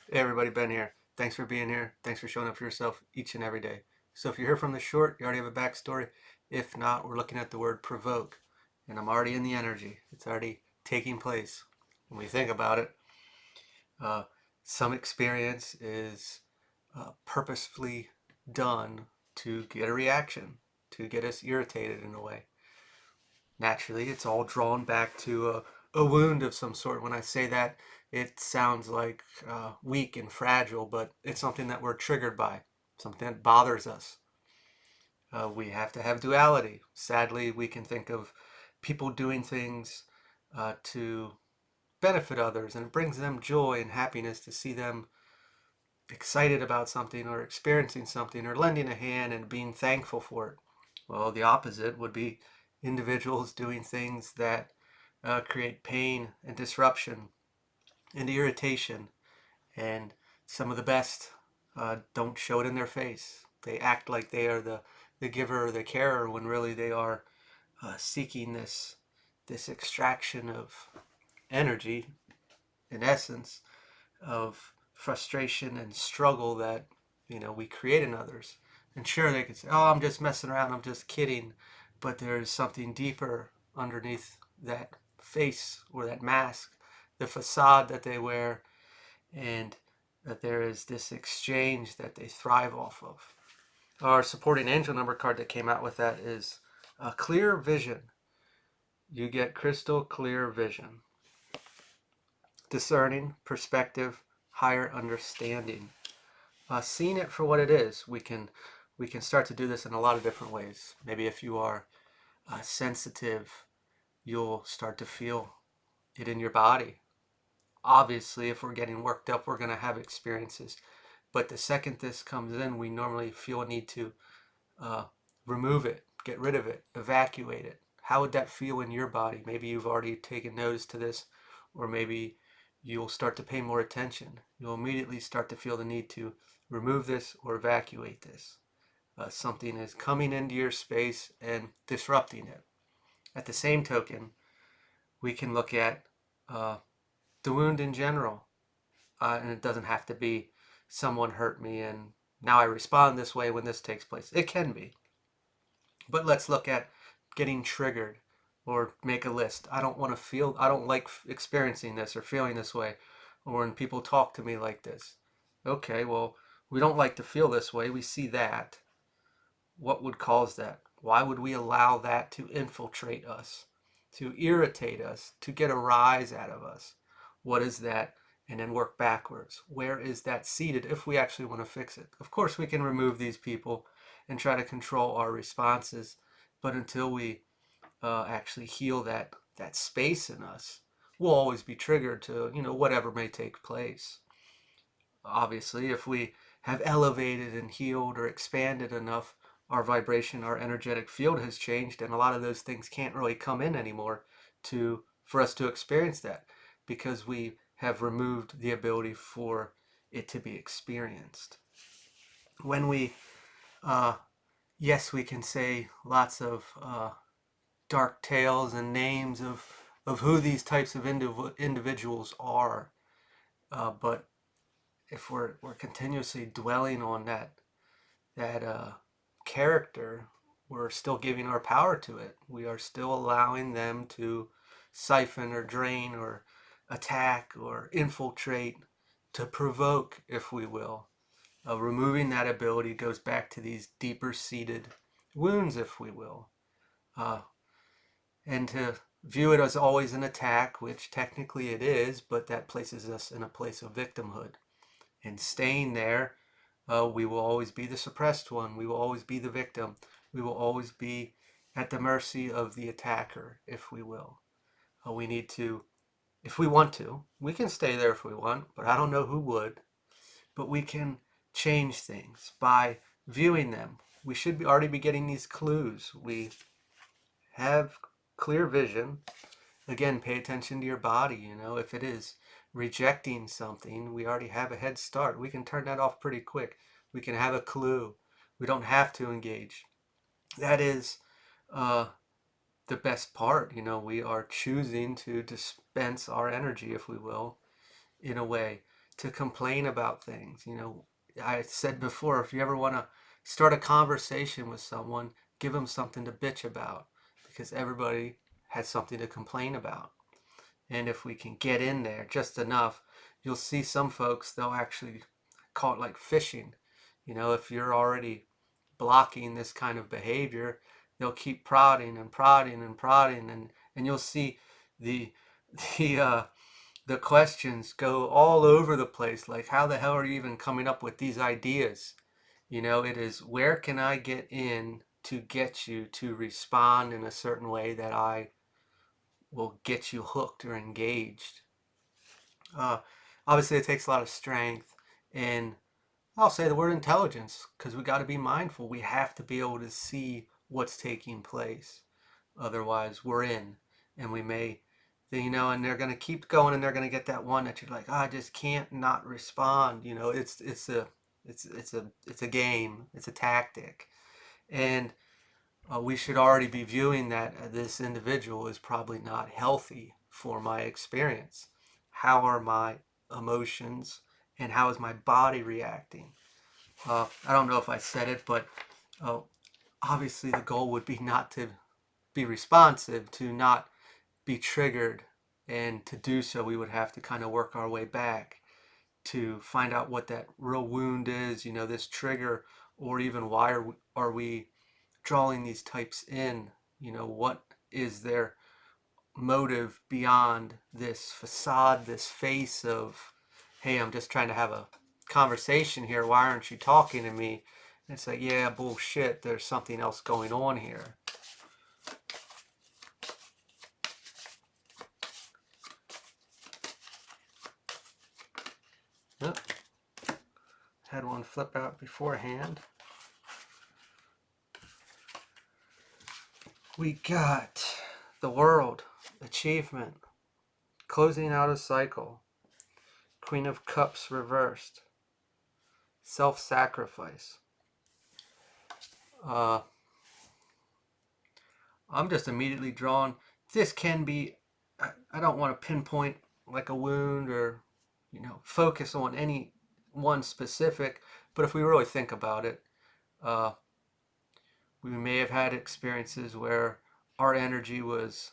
Hey everybody, Ben here. Thanks for being here. Thanks for showing up for yourself each and every day. So if you hear from the short, you already have a backstory. If not, we're looking at the word provoke. And I'm already in the energy. It's already taking place. When we think about it, uh, some experience is purposefully done to get a reaction, to get us irritated in a way. Naturally, it's all drawn back to a wound of some sort. When I say that, it sounds like weak and fragile, but it's something that we're triggered by, something that bothers us. We have to have duality. Sadly, we can think of people doing things to benefit others, and it brings them joy and happiness to see them excited about something or experiencing something or lending a hand and being thankful for it. Well, the opposite would be individuals doing things that create pain and disruption and irritation. And some of the best don't show it in their face. They act like they are the giver or the carer when really they are seeking this extraction of energy, in essence, of frustration and struggle that we create in others. And sure, they could say, "Oh, I'm just messing around. I'm just kidding," but there is something deeper underneath that face or that mask, the facade that they wear, and that there is this exchange that they thrive off of. Our supporting angel number card that came out with that is a clear vision. You get crystal clear vision, discerning, perspective, higher understanding. Seeing it for what it is, we can start to do this in a lot of different ways. Maybe if you are sensitive, you'll start to feel it in your body. Obviously, if we're getting worked up, we're going to have experiences. But the second this comes in, we normally feel a need to uh, remove it, get rid of it, evacuate it. How would that feel in your body? Maybe you've already taken notice to this, or maybe you'll start to pay more attention. You'll immediately start to feel the need to remove this or evacuate this. Something is coming into your space and disrupting it. At the same token, we can look at uh, the wound in general, and it doesn't have to be someone hurt me and now I respond this way when this takes place. It can be, but let's look at getting triggered or make a list. I don't like experiencing this or feeling this way, or when people talk to me like this. Okay, well, we don't like to feel this way. We see that. What would cause that? Why would we allow that to infiltrate us, to irritate us, to get a rise out of us? What is that? And then work backwards. Where is that seated if we actually want to fix it? Of course, we can remove these people and try to control our responses, but until we actually heal that space in us, we'll always be triggered to whatever may take place. Obviously, if we have elevated and healed or expanded enough, our vibration, our energetic field has changed, and a lot of those things can't really come in anymore to for us to experience that because we have removed the ability for it to be experienced. When we, uh, yes, we can say lots of dark tales and names of who these types of individuals are, but if we're continuously dwelling on that character, we're still giving our power to it. We are still allowing them to siphon or drain or attack or infiltrate, to provoke, if we will. Removing that ability goes back to these deeper seated wounds, if we will. Uh, and to view it as always an attack, which technically it is, but that places us in a place of victimhood. And staying there, we will always be the suppressed one. We will always be the victim. We will always be at the mercy of the attacker, if we will. We need to, if we want to, we can stay there if we want, but I don't know who would. But we can change things by viewing them. We should already be getting these clues. We have clear vision. Again, pay attention to your body. If it is rejecting something, we already have a head start. We can turn that off pretty quick. We can have a clue. We don't have to engage. That is uh, the best part. We are choosing to dispense our energy, if we will, in a way. to complain about things. You know, I said before, if you ever want to start a conversation with someone, give them something to bitch about, because everybody has something to complain about. And if we can get in there just enough, you'll see some folks, they'll actually call it like fishing. You know, if you're already blocking this kind of behavior, they'll keep prodding and prodding and prodding, and you'll see the the uh, the questions go all over the place. Like, how the hell are you even coming up with these ideas? You know, it is, where can I get in to get you to respond in a certain way that I will get you hooked or engaged. Uh, Obviously, it takes a lot of strength, and I'll say the word intelligence, because we got to be mindful. We have to be able to see what's taking place. Otherwise, we're in, and we may, you know, and they're going to keep going, and they're going to get that one that you're like, oh, I just can't not respond. You know, it's a game, it's a tactic, and we should already be viewing that this individual is probably not healthy for my experience. How are my emotions and how is my body reacting? I don't know if I said it, but uh, obviously the goal would be not to be responsive, to not be triggered, and to do so we would have to kind of work our way back to find out what that real wound is, you know, this trigger, or even why are we drawing these types in? You know, what is their motive beyond this facade, this face of, hey, I'm just trying to have a conversation here, why aren't you talking to me? And it's like, yeah, bullshit, there's something else going on here. Yep. Had one flip out beforehand. We got the world, achievement, closing out a cycle, Queen of Cups reversed, self-sacrifice. I'm just immediately drawn. This can be, I don't want to pinpoint like a wound or, you know, focus on any one specific, but if we really think about it, uh, we may have had experiences where our energy was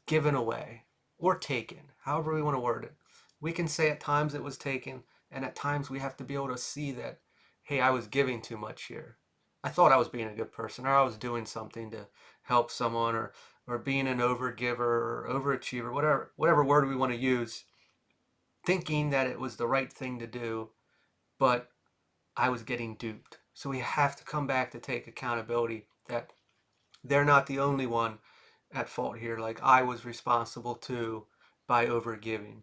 given away or taken, however we want to word it. We can say at times it was taken, and at times we have to be able to see that, hey, I was giving too much here. I thought I was being a good person, or I was doing something to help someone, or being an overgiver or overachiever, whatever word we want to use, thinking that it was the right thing to do, but I was getting duped. So we have to come back to take accountability that they're not the only one at fault here. Like, I was responsible too by overgiving.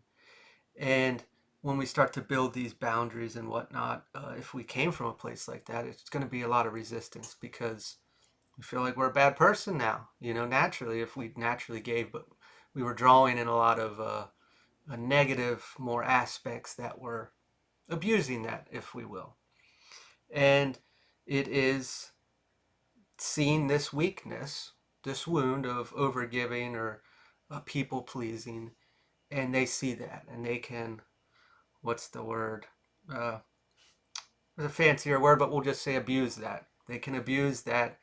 And when we start to build these boundaries and whatnot, if we came from a place like that, it's going to be a lot of resistance because we feel like we're a bad person now. You know, naturally, if we naturally gave, but we were drawing in a lot of a negative, more aspects that were abusing that, if we will. And it is seeing this weakness, this wound of overgiving or people pleasing, and they see that and they can, what's the word? Uh, there's a fancier word, but we'll just say abuse that. They can abuse that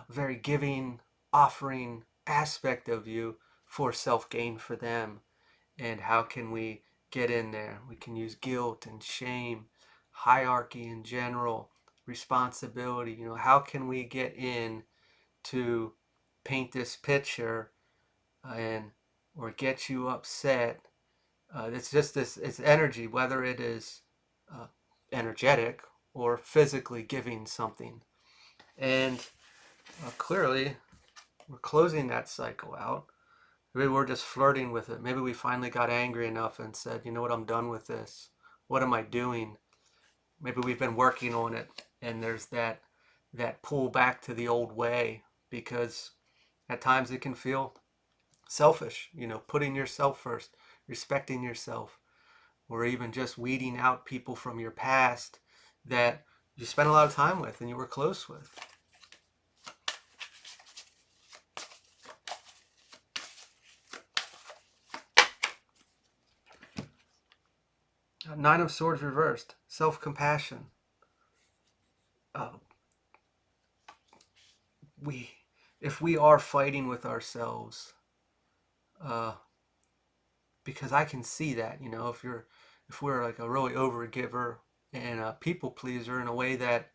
very giving, offering aspect of you for self gain for them. And how can we get in there? We can use guilt and shame, hierarchy in general, responsibility. You know, how can we get in to paint this picture and or get you upset? It's just this, it's energy, whether it is uh, energetic or physically giving something. And clearly, we're closing that cycle out. Maybe we're just flirting with it. Maybe we finally got angry enough and said, you know what, I'm done with this. What am I doing? Maybe we've been working on it, and there's that pull back to the old way, because at times it can feel selfish, you know, putting yourself first, respecting yourself, or even just weeding out people from your past that you spent a lot of time with and you were close with. Nine of Swords reversed, self-compassion. Uh, we, if we are fighting with ourselves, uh, because I can see that, if we're like a really overgiver and a people pleaser in a way that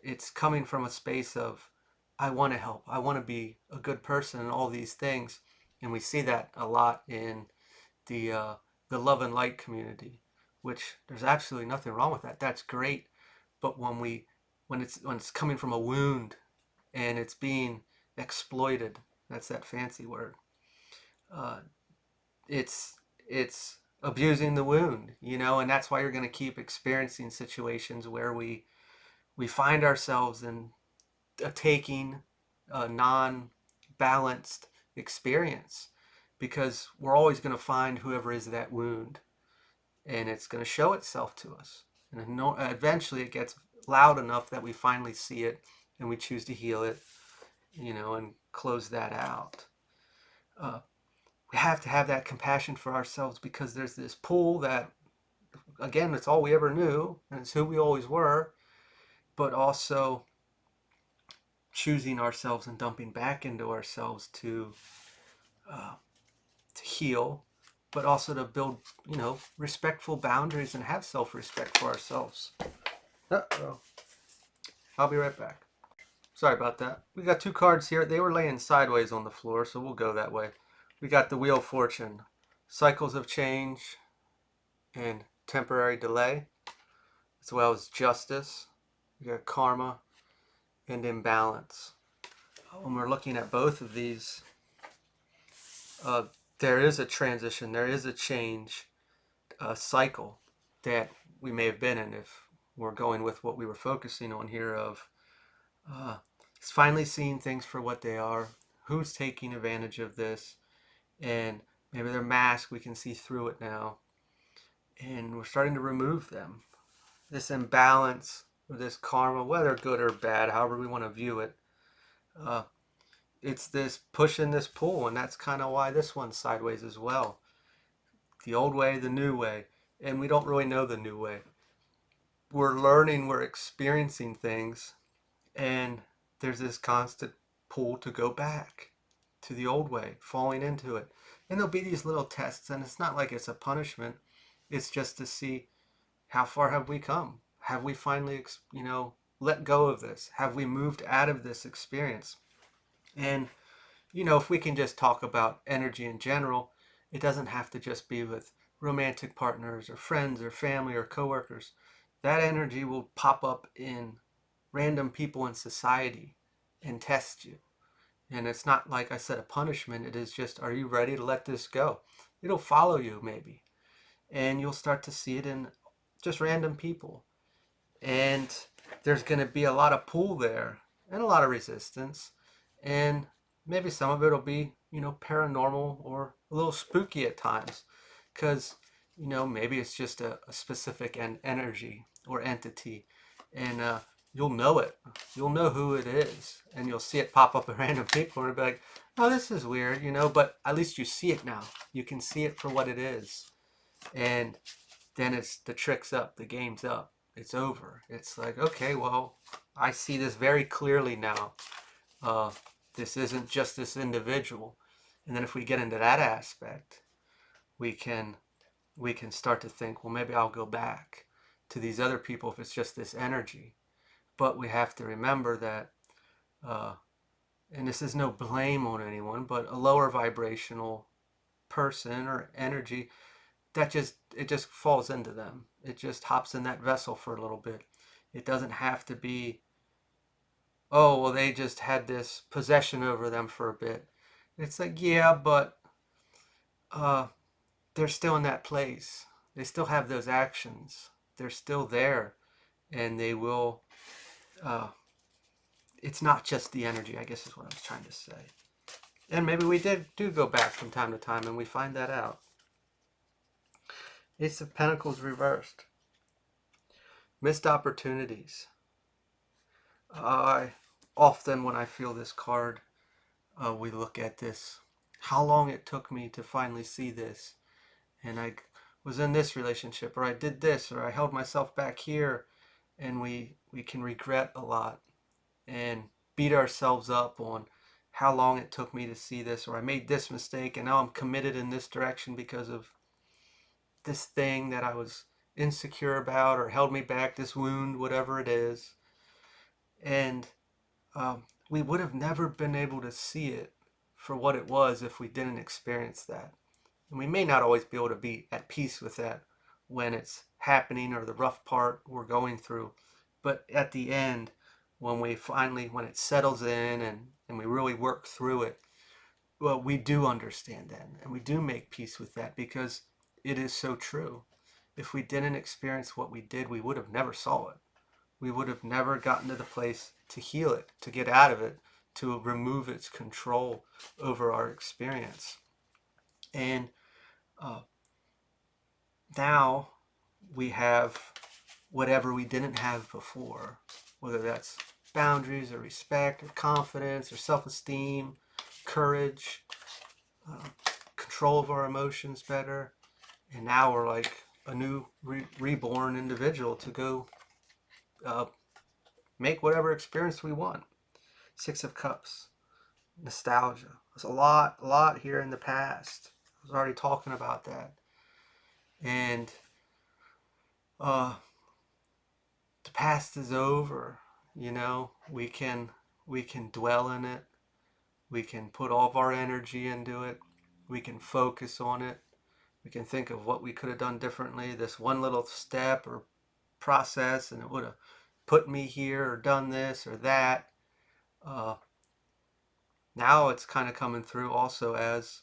it's coming from a space of I want to help, I want to be a good person, and all these things, and we see that a lot in the uh, the love and light community, which there's absolutely nothing wrong with that. That's great, but when it's coming from a wound and it's being exploited, that's that fancy word. Uh, it's it's abusing the wound, and that's why you're going to keep experiencing situations where we find ourselves in a taking a non-balanced experience, because we're always going to find whoever is that wound, and it's going to show itself to us, and eventually it gets loud enough that we finally see it and we choose to heal it, and close that out. uh, we have to have that compassion for ourselves, because there's this pull that, again, it's all we ever knew and it's who we always were, but also choosing ourselves and dumping back into ourselves uh, to heal, but also to build, respectful boundaries and have self-respect for ourselves. Uh-oh. I'll be right back. Sorry about that. We got two cards here. They were laying sideways on the floor, so we'll go that way. We got the Wheel of Fortune, cycles of change and temporary delay, as well as justice. We got karma and imbalance. When we're looking at both of these, uh, there is a transition, there is a change, a cycle that we may have been in, if we're going with what we were focusing on here of it's finally seeing things for what they are, who's taking advantage of this, and maybe they're masked, we can see through it now, and we're starting to remove them. This imbalance, or this karma, whether good or bad, however we want to view it, uh, it's this push and this pull, and that's kind of why this one's sideways as well. The old way, the new way, and we don't really know the new way. We're learning, we're experiencing things, and there's this constant pull to go back to the old way, falling into it. And there'll be these little tests, and it's not like it's a punishment. It's just to see how far have we come? Have we finally, let go of this? Have we moved out of this experience? And, if we can just talk about energy in general, it doesn't have to just be with romantic partners or friends or family or coworkers. That energy will pop up in random people in society and test you. And it's not, like I said, a punishment. It is just, are you ready to let this go? It'll follow you maybe. And you'll start to see it in just random people. And there's going to be a lot of pull there and a lot of resistance. And maybe some of it will be, paranormal or a little spooky at times. Because, maybe it's just a specific energy or entity. And you'll know it. You'll know who it is. And you'll see it pop up in random people and be like, oh, this is weird, but at least you see it now. You can see it for what it is. And then it's the trick's up, the game's up, it's over. It's like, okay, well, I see this very clearly now. This isn't just this individual. And then if we get into that aspect, we can start to think, well, maybe I'll go back to these other people if it's just this energy. But we have to remember that, and this is no blame on anyone, but a lower vibrational person or energy, it just falls into them. It just hops in that vessel for a little bit. It doesn't have to be, oh, well, they just had this possession over them for a bit. It's like, yeah, but uh, they're still in that place. They still have those actions. They're still there, and they will. Uh, it's not just the energy, I guess is what I was trying to say. And maybe we do go back from time to time, and we find that out. Ace of Pentacles reversed. Missed opportunities. I often, when I feel this card, we look at this, how long it took me to finally see this. And I was in this relationship, or I did this, or I held myself back here. And we can regret a lot and beat ourselves up on how long it took me to see this, or I made this mistake and now I'm committed in this direction because of this thing that I was insecure about or held me back, this wound, whatever it is. And we would have never been able to see it for what it was if we didn't experience that. And we may not always be able to be at peace with that when it's happening or the rough part we're going through. But at the end, when it settles in and we really work through it, well, we do understand then and we do make peace with that because it is so true. If we didn't experience what we did, we would have never saw it. We would have never gotten to the place to heal it, to get out of it, to remove its control over our experience. And uh, now we have whatever we didn't have before, whether that's boundaries or respect or confidence or self-esteem, courage, control of our emotions better. And now we're like a new reborn individual to go make whatever experience we want. Six of Cups, nostalgia. There's a lot here in the past. I was already talking about that. And the past is over. You know, we can dwell in it. We can put all of our energy into it. We can focus on it. We can think of what we could have done differently. This one little step or process, and it would have put me here or done this or that. Now it's kind of coming through also as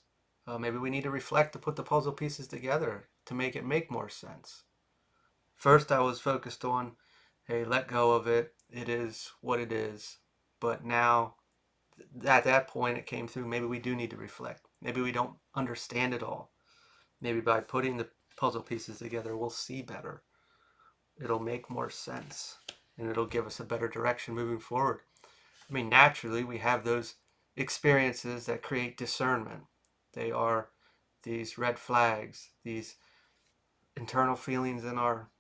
maybe we need to reflect to put the puzzle pieces together to make it make more sense. First, I was focused on, hey, let go of it. It is what it is. But now, at that point, it came through. Maybe we do need to reflect. Maybe we don't understand it all. Maybe by putting the puzzle pieces together, we'll see better. It'll make more sense. And it'll give us a better direction moving forward. I mean, naturally, we have those experiences that create discernment. They are these red flags, these internal feelings in our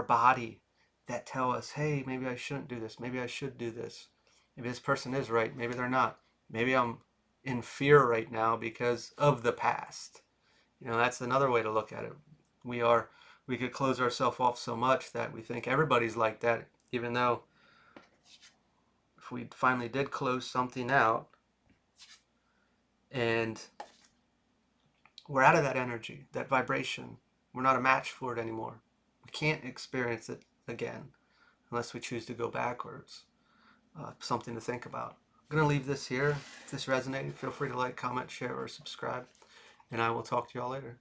body that tell us, hey, maybe I shouldn't do this. Maybe I should do this. Maybe this person is right. Maybe they're not. Maybe I'm in fear right now because of the past. You know, that's another way to look at it. We could close ourselves off so much that we think everybody's like that, even though if we finally did close something out and we're out of that energy, that vibration, we're not a match for it anymore. We can't experience it again unless we choose to go backwards. Something to think about. I'm going to leave this here. If this resonated, feel free to like, comment, share, or subscribe. And I will talk to y'all later.